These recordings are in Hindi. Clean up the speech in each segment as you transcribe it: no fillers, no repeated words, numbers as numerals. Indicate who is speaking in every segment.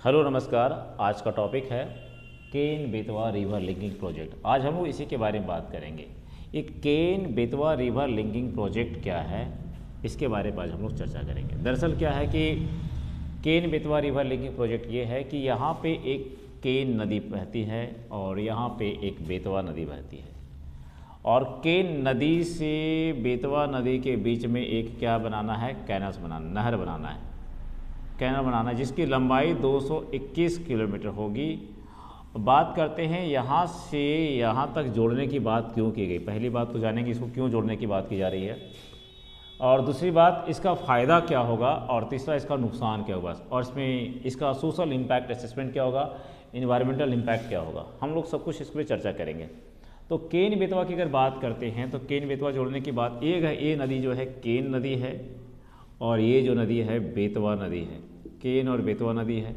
Speaker 1: हेलो नमस्कार। आज का टॉपिक है Ken Betwa river linking project. आज हम लोग इसी के बारे में बात करेंगे। ये Ken Betwa river linking project क्या है, इसके बारे में आज हम लोग चर्चा करेंगे। दरअसल क्या है कि Ken Betwa river linking project ये है कि यहाँ पे एक केन नदी बहती है और यहाँ पे एक बेतवा नदी बहती है, और केन नदी से बेतवा नदी के बीच में एक क्या बनाना है, कैनल्स बनाना, नहर बनाना है, कैनल बनाना है जिसकी लंबाई 221 किलोमीटर होगी। बात करते हैं यहाँ से यहाँ तक जोड़ने की बात क्यों की गई। पहली बात तो जानेंगे इसको क्यों जोड़ने की बात की जा रही है, और दूसरी बात इसका फ़ायदा क्या होगा, और तीसरा इसका नुकसान क्या होगा, और इसमें इसका सोशल इम्पैक्ट असेसमेंट क्या होगा, इन्वायरमेंटल इम्पैक्ट क्या होगा। हम लोग सब कुछ इस पर चर्चा करेंगे। तो केन बेतवा की अगर बात करते हैं तो केन बेतवा जोड़ने की बात ये नदी जो है केन नदी है, और ये जो नदी है बेतवा नदी है। केन और बेतवा नदी है,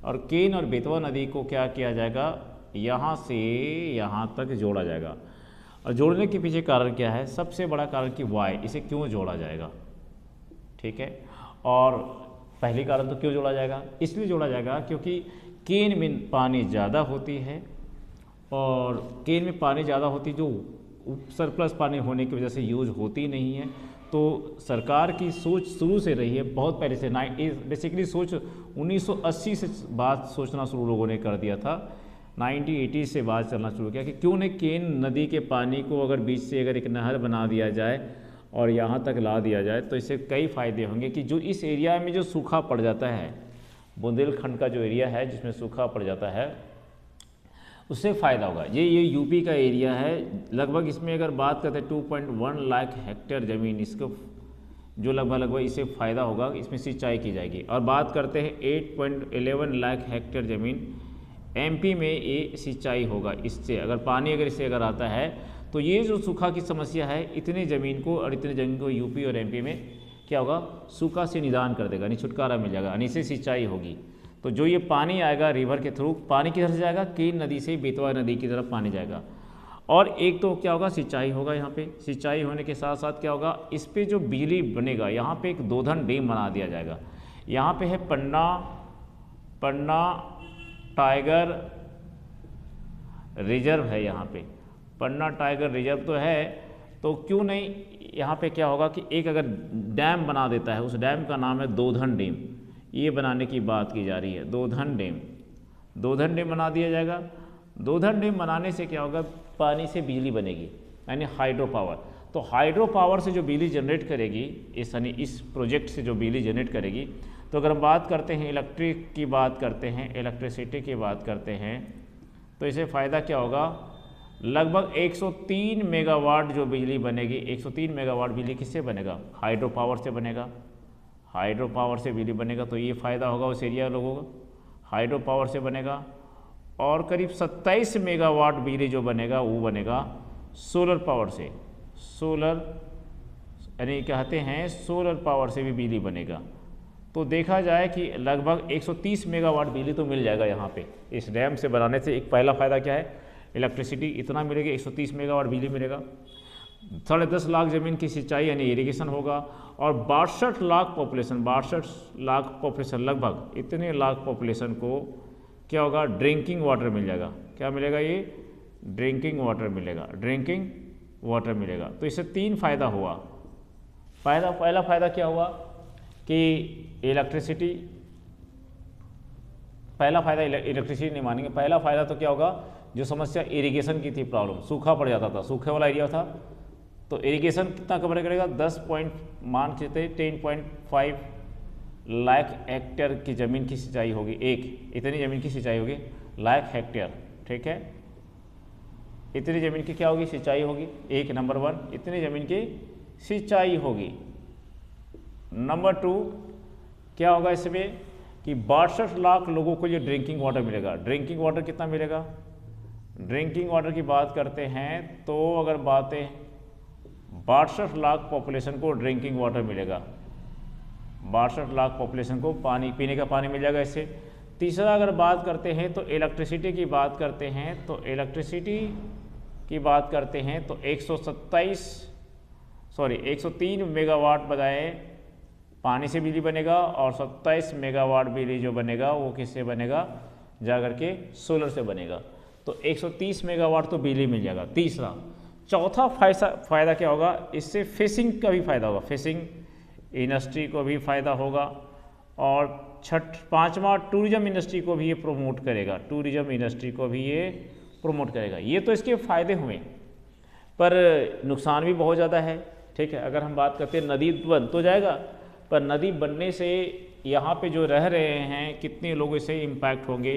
Speaker 1: और केन और बेतवा नदी को क्या किया जाएगा, यहाँ से यहाँ तक जोड़ा जाएगा। और जोड़ने के पीछे कारण क्या है, सबसे बड़ा कारण कि वाई, इसे क्यों जोड़ा जाएगा, ठीक है। और पहली कारण तो क्यों जोड़ा जाएगा, इसलिए जोड़ा जाएगा क्योंकि केन में पानी ज़्यादा होती है, और केन में पानी ज़्यादा होती जो सरप्लस पानी होने की वजह से यूज होती नहीं है। तो सरकार की सोच शुरू से रही है, बहुत पहले से बेसिकली सोच 1980 से बात सोचना शुरू लोगों ने कर दिया था। 1980 से बात चलना शुरू किया कि क्यों न केन नदी के पानी को अगर बीच से अगर एक नहर बना दिया जाए और यहाँ तक ला दिया जाए तो इससे कई फ़ायदे होंगे कि जो इस एरिया में जो सूखा पड़ जाता है, बुंदेलखंड का जो एरिया है जिसमें सूखा पड़ जाता है, उससे फ़ायदा होगा। ये यूपी का एरिया है, लगभग इसमें अगर बात करते हैं 2.1 लाख हेक्टेयर ज़मीन, इसको जो लगभग इससे फ़ायदा होगा, इसमें सिंचाई की जाएगी। और बात करते हैं 8.11 लाख हेक्टेयर ज़मीन एमपी में ये सिंचाई होगा इससे। अगर पानी इससे अगर आता है तो ये जो सूखा की समस्या है, इतने ज़मीन को और इतने ज़मीन को यूपी और एमपी में क्या होगा, सूखा से निदान कर देगा, यानी छुटकारा मिल जाएगा, यानी इससे सिंचाई होगी। तो जो ये पानी आएगा रिवर के थ्रू, पानी किधर से जाएगा, केन नदी से बेतवा नदी की तरफ पानी जाएगा। और एक तो क्या होगा, सिंचाई होगा। यहाँ पे सिंचाई होने के साथ साथ क्या होगा, इस पे जो बिजली बनेगा, यहाँ पे एक दोधन डैम बना दिया जाएगा। यहाँ पे है पन्ना टाइगर रिजर्व है, यहाँ पे पन्ना टाइगर रिजर्व तो है, तो क्यों नहीं यहाँ पे क्या होगा कि एक अगर डैम बना देता है, उस डैम का नाम है दोधन डैम, ये बनाने की बात की जा रही है। दोधन डैम बना दिया जाएगा। दोधन डैम बनाने से क्या होगा, पानी से बिजली बनेगी, यानी हाइड्रो पावर। तो हाइड्रो पावर से जो बिजली जनरेट करेगी, इस प्रोजेक्ट से जो बिजली जनरेट करेगी, तो अगर हम बात करते हैं इलेक्ट्रिक की बात करते हैं, इलेक्ट्रिसिटी की बात करते हैं, तो इसे फ़ायदा क्या होगा, लगभग 103 मेगावाट जो बिजली बनेगी, 103 मेगावाट बिजली किससे बनेगा, हाइड्रो पावर से बनेगा। हाइड्रो पावर से बिजली बनेगा, तो ये फ़ायदा होगा उस एरिया लोगों को, हाइड्रो पावर से बनेगा। और करीब 27 मेगावाट बिजली जो बनेगा वो बनेगा सोलर पावर से। सोलर यानी कहते हैं सोलर पावर से भी बिजली बनेगा। तो देखा जाए कि लगभग 130 मेगावाट बिजली तो मिल जाएगा यहाँ पे इस डैम से बनाने से। एक पहला फ़ायदा क्या है, इलेक्ट्रिसिटी इतना मिलेगी, 130 मेगावाट बिजली मिलेगा। 10.5 लाख ज़मीन की सिंचाई यानी इरिगेशन होगा, और 62 लाख पॉपुलेशन लगभग इतने लाख पॉपुलेशन को क्या होगा, ड्रिंकिंग वाटर मिल जाएगा। क्या मिलेगा, ये ड्रिंकिंग वाटर मिलेगा। तो इससे 3 फ़ायदा हुआ। पहला फ़ायदा क्या हुआ कि इलेक्ट्रिसिटी, नहीं मानेंगे, पहला फ़ायदा तो क्या होगा, जो समस्या इरिगेशन की थी, प्रॉब्लम सूखा पड़ जाता था, सूखे वाला एरिया था, तो इरिगेशन कितना कवर करेगा, 10.5 लाख हेक्टेयर की ज़मीन की सिंचाई होगी, इतनी ज़मीन की सिंचाई होगी, लाख हेक्टेयर, ठीक है, इतनी ज़मीन की क्या होगी, सिंचाई होगी। नंबर 1 इतनी ज़मीन की सिंचाई होगी। नंबर 2 क्या होगा इसमें कि 62 लाख लोगों को ये ड्रिंकिंग वाटर मिलेगा। ड्रिंकिंग वाटर कितना मिलेगा, ड्रिंकिंग वाटर की बात करते हैं तो अगर बातें 62 लाख पॉपुलेशन को ड्रिंकिंग वाटर मिलेगा, 62 लाख पॉपुलेशन को पानी, पीने का पानी मिल जाएगा इससे। तीसरा अगर बात करते हैं तो इलेक्ट्रिसिटी की बात करते हैं, तो इलेक्ट्रिसिटी की बात करते हैं तो 103 मेगावाट बजाय पानी से बिजली बनेगा और 27 मेगावाट बिजली जो बनेगा वो किससे बनेगा, जाकर के सोलर से बनेगा। तो 130 मेगावाट तो बिजली मिल जाएगा। तीसरा, चौथा फ़ायदा क्या होगा, इससे फिशिंग का भी फ़ायदा होगा, फिशिंग इंडस्ट्री को भी फ़ायदा होगा। और पाँचवा, टूरिज़्म इंडस्ट्री को भी ये प्रमोट करेगा, टूरिज़्म इंडस्ट्री को भी ये प्रमोट करेगा। ये तो इसके फ़ायदे हुए, पर नुकसान भी बहुत ज़्यादा है। ठीक है, अगर हम बात करते हैं नदी बन तो जाएगा, पर नदी बनने से यहाँ पे जो रह रहे हैं कितने लोग इससे इम्पैक्ट होंगे,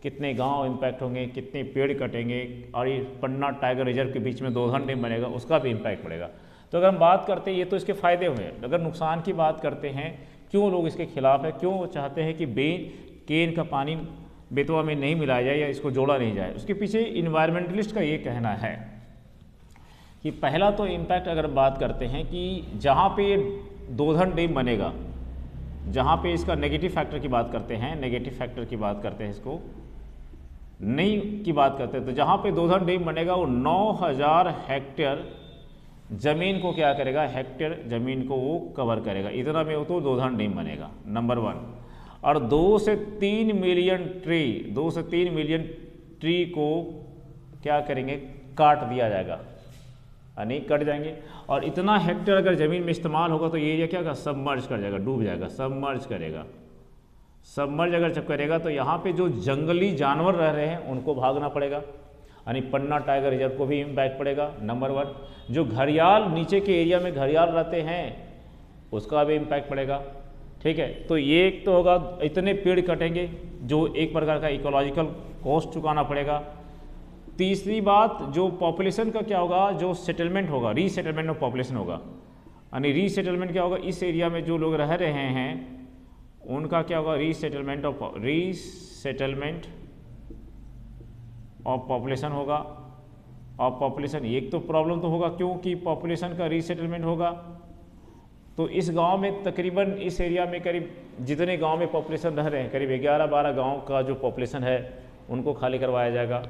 Speaker 1: कितने गांव इम्पैक्ट होंगे, कितने पेड़ कटेंगे, और ये पन्ना टाइगर रिजर्व के बीच में दोधन डैम बनेगा, उसका भी इम्पैक्ट पड़ेगा। तो अगर हम बात करते हैं, ये तो इसके फ़ायदे हुए। अगर नुकसान की बात करते हैं, क्यों लोग इसके खिलाफ है, क्यों चाहते हैं कि केन का पानी बेतवा में नहीं मिलाया जाए या इसको जोड़ा नहीं जाए, उसके पीछे इन्वायरमेंटलिस्ट का ये कहना है कि पहला तो इम्पैक्ट अगर बात करते हैं कि जहाँ पे दोधन डैम बनेगा, जहाँ पे इसका नेगेटिव फैक्टर की बात करते हैं, नेगेटिव फैक्टर की बात करते हैं, इसको नहीं की बात करते हैं, तो जहाँ पे दोधन डैम बनेगा वो 9000 हेक्टेयर ज़मीन को क्या करेगा, हेक्टेयर ज़मीन को वो कवर करेगा। इतना में वो तो दोधन डैम बनेगा, नंबर 1। और 2 से 3 मिलियन ट्री को क्या करेंगे, काट दिया जाएगा, यानी कट जाएंगे। और इतना हेक्टेयर अगर ज़मीन में इस्तेमाल होगा तो ये एरिया क्या होगा, सबमर्ज कर जाएगा, डूब जाएगा, सबमर्ज करेगा। सबमर्ज अगर जब करेगा तो यहाँ पे जो जंगली जानवर रह रहे हैं उनको भागना पड़ेगा, यानी पन्ना टाइगर रिजर्व को भी इम्पैक्ट पड़ेगा, नंबर 1। जो घड़ियाल नीचे के एरिया में घड़ियाल रहते हैं उसका भी इम्पैक्ट पड़ेगा। ठीक है, तो ये एक तो होगा, इतने पेड़ कटेंगे जो एक प्रकार का इकोलॉजिकल कॉस्ट चुकाना पड़ेगा। तीसरी बात, जो पॉपुलेशन का क्या होगा, जो सेटलमेंट होगा, रीसेटलमेंट ऑफ पॉपुलेशन होगा, यानी रीसेटलमेंट क्या होगा, इस एरिया में जो लोग रह रहे हैं उनका क्या होगा, रीसेटलमेंट ऑफ पॉपुलेशन होगा। और पॉपुलेशन एक तो प्रॉब्लम तो होगा, क्योंकि पॉपुलेशन का रीसेटलमेंट होगा तो इस गांव में तकरीबन, इस एरिया में करीब जितने गांव में पॉपुलेशन रह रहे हैं, करीब 11-12 गांव का जो पॉपुलेशन है उनको खाली करवाया जाएगा,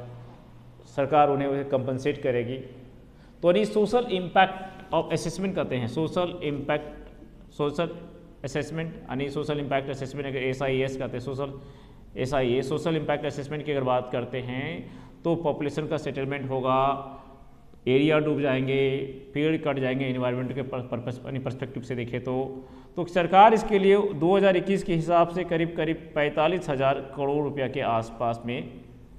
Speaker 1: सरकार उन्हें कंपनसेट करेगी। तो ये सोशल इम्पैक्ट ऑफ असेसमेंट कहते हैं, सोशल असेसमेंट, यानी सोशल इम्पैक्ट असेसमेंट, अगर SIS कहते हैं, सोशल इम्पैक्ट असेसमेंट की अगर बात करते हैं तो पॉपुलेशन का सेटलमेंट होगा, एरिया डूब जाएंगे, पेड़ कट जाएंगे, इन्वायरमेंट के पर्सपेक्टिव से देखें तो सरकार इसके लिए 2021 के हिसाब से करीब 45,000 करोड़ रुपया के आसपास में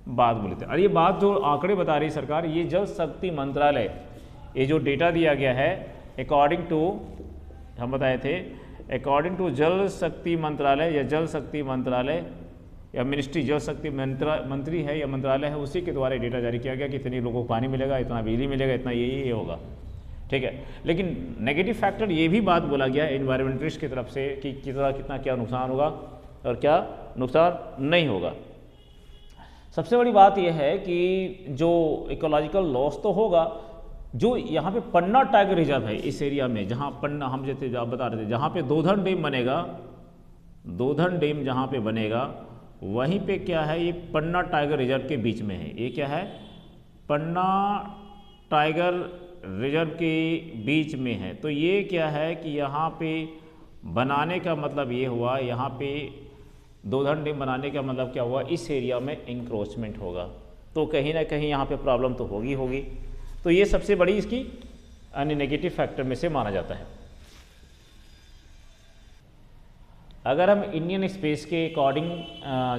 Speaker 1: बात बोले थे। और ये बात जो आंकड़े बता रही सरकार, ये जल शक्ति मंत्रालय, ये जो डेटा दिया गया है अकॉर्डिंग टू, हम बताए थे अकॉर्डिंग टू जल शक्ति मंत्रालय या जल शक्ति मंत्रालय या मिनिस्ट्री, जल शक्ति मंत्री है या मंत्रालय है, उसी के द्वारा डेटा जारी किया गया कि इतने लोगों को पानी मिलेगा, इतना बिजली मिलेगा, इतना ये होगा। ठीक है, लेकिन नेगेटिव फैक्टर ये भी बात बोला गया एनवायरमेंटलिस्ट की तरफ से कि कितना क्या नुकसान होगा और क्या नुकसान नहीं होगा। सबसे बड़ी बात यह है कि जो इकोलॉजिकल लॉस तो होगा, जो यहाँ पे पन्ना टाइगर रिजर्व है इस एरिया में, जहाँ पन्ना हम जैसे बता रहे थे, जहाँ पे दोधन डैम बनेगा, दोधन डैम जहाँ पे बनेगा वहीं पे क्या है, ये पन्ना टाइगर रिजर्व के बीच में है। ये क्या है, पन्ना टाइगर रिजर्व के बीच में है। तो ये क्या है कि यहाँ पे बनाने का मतलब ये हुआ, यहाँ पे दोधन डैम बनाने का मतलब क्या हुआ, इस एरिया में इंक्रोचमेंट होगा, तो कहीं ना कहीं यहाँ पे प्रॉब्लम तो होगी। तो ये सबसे बड़ी इसकी अन्य नेगेटिव फैक्टर में से माना जाता है। अगर हम इंडियन स्पेस के अकॉर्डिंग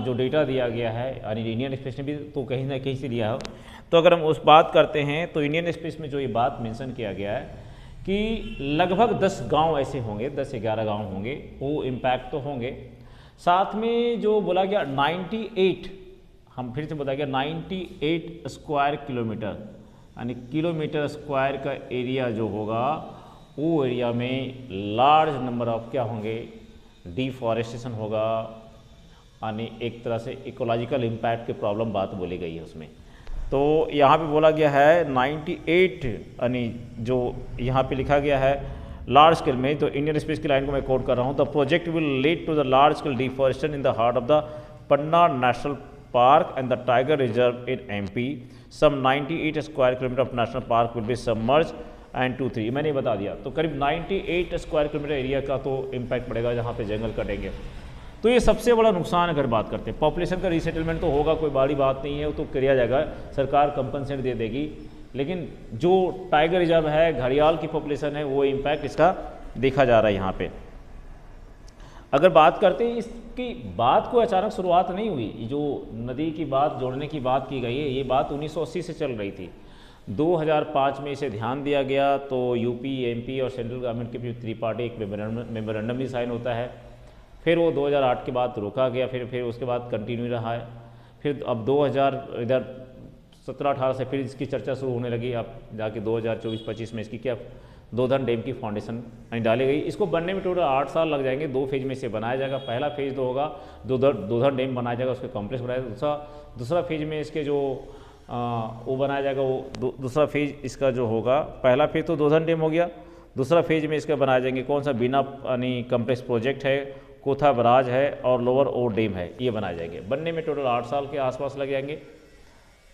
Speaker 1: जो डेटा दिया गया है, यानी इंडियन स्पेस ने भी तो कहीं ना कहीं से लिया है, तो अगर हम उस बात करते हैं तो इंडियन स्पेस में जो ये बात मेंशन किया गया है कि लगभग 10 गांव ऐसे होंगे, 10-11 गांव होंगे, वो इम्पैक्ट तो होंगे। साथ में जो बोला गया 98, हम फिर से बताया गया 98 स्क्वायर किलोमीटर, यानी किलोमीटर स्क्वायर का एरिया जो होगा, वो एरिया में लार्ज नंबर ऑफ क्या होंगे, डिफॉरेस्टेशन होगा, यानी एक तरह से इकोलॉजिकल इम्पैक्ट की प्रॉब्लम बात बोली गई है उसमें। तो यहाँ पे बोला गया है 98, यानी जो यहाँ पे लिखा गया है लार्ज स्केल में, तो इंडियन स्पेस की लाइन को मैं कोट कर रहा हूँ, the project will lead to the large scale deforestation in the heart of the Panna national park and the tiger reserve in MP. Some 98 square kilometer of national park will be submerged and 2, 3 मैंने बता दिया। तो करीब 98 स्क्वायर किलोमीटर एरिया का तो इम्पैक्ट पड़ेगा जहाँ पे जंगल कटेंगे। तो ये सबसे बड़ा नुकसान अगर बात करते हैं। पॉपुलेशन का रीसेटलमेंट तो होगा, कोई बड़ी बात नहीं है, वो तो किया जाएगा, सरकार कंपनसेट दे देगी। लेकिन जो टाइगर रिजर्व है, घड़ियाल की पॉपुलेशन है, वो इम्पैक्ट इसका देखा जा रहा है यहाँ पे। अगर बात करते हैं, इसकी बात को अचानक शुरुआत नहीं हुई, जो नदी की बात जोड़ने की बात की गई है, ये बात 1980 से चल रही थी। 2005 में इसे ध्यान दिया गया, तो यूपी, एमपी और सेंट्रल गवर्नमेंट के बीच त्रिपाठी एक मेमोरेंडम भी साइन होता है। फिर वो 2008 के बाद रोका गया, फिर उसके बाद कंटिन्यू रहा है। फिर अब 2017-18 से फिर इसकी चर्चा शुरू होने लगी। अब जाके 2024-25 में इसकी क्या दोधन डैम की फाउंडेशन डाली गई। इसको बनने में टोटल 8 साल लग जाएंगे। 2 फेज में इसे बनाया जाएगा। पहला फेज तो होगा दोधन डैम बनाया जाएगा, उसके कॉम्प्लेक्स बनाया जाएगा। दूसरा फेज में इसके जो वो बनाया जाएगा, वो दूसरा फेज इसका जो होगा, पहला फेज तो दोधन डैम हो गया, दूसरा फेज में इसका बनाए जाएंगे कौन सा, बिना यानी कम्प्लेक्स प्रोजेक्ट है, कोथा बराज है और लोअर ओ डैम है, ये बनाए जाएंगे। बनने में टोटल 8 साल के आसपास लग जाएंगे।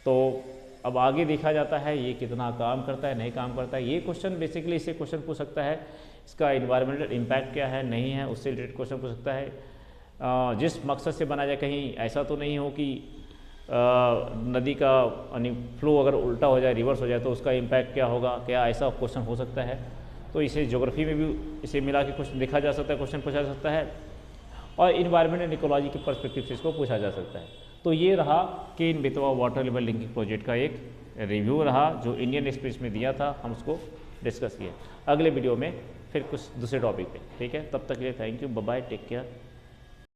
Speaker 1: तो अब आगे देखा जाता है ये कितना काम करता है, नहीं काम करता है। ये क्वेश्चन बेसिकली इससे क्वेश्चन पूछ सकता है, इसका इन्वायरमेंटल इम्पैक्ट क्या है, नहीं है, उससे रिलेटेड क्वेश्चन पूछ सकता है। जिस मकसद से बनाया जाए, कहीं ऐसा तो नहीं हो कि नदी का यानी फ्लो अगर उल्टा हो जाए, रिवर्स हो जाए, तो उसका इम्पैक्ट क्या होगा, क्या ऐसा क्वेश्चन हो सकता है। तो इसे ज्योग्राफी में भी इसे मिला के क्वेश्चन देखा जा सकता है, क्वेश्चन पूछा जा सकता है, और इन्वायरमेंट एंड इकोलॉजी के पर्सपेक्टिव से इसको पूछा जा सकता है। तो ये रहा Ken Betwa water level linking project का एक रिव्यू रहा, जो इंडियन एक्सप्रेस में दिया था, हम उसको डिस्कस किया। अगले वीडियो में फिर कुछ दूसरे टॉपिक पे, ठीक है। तब तक के लिए thank you, bye bye, take care.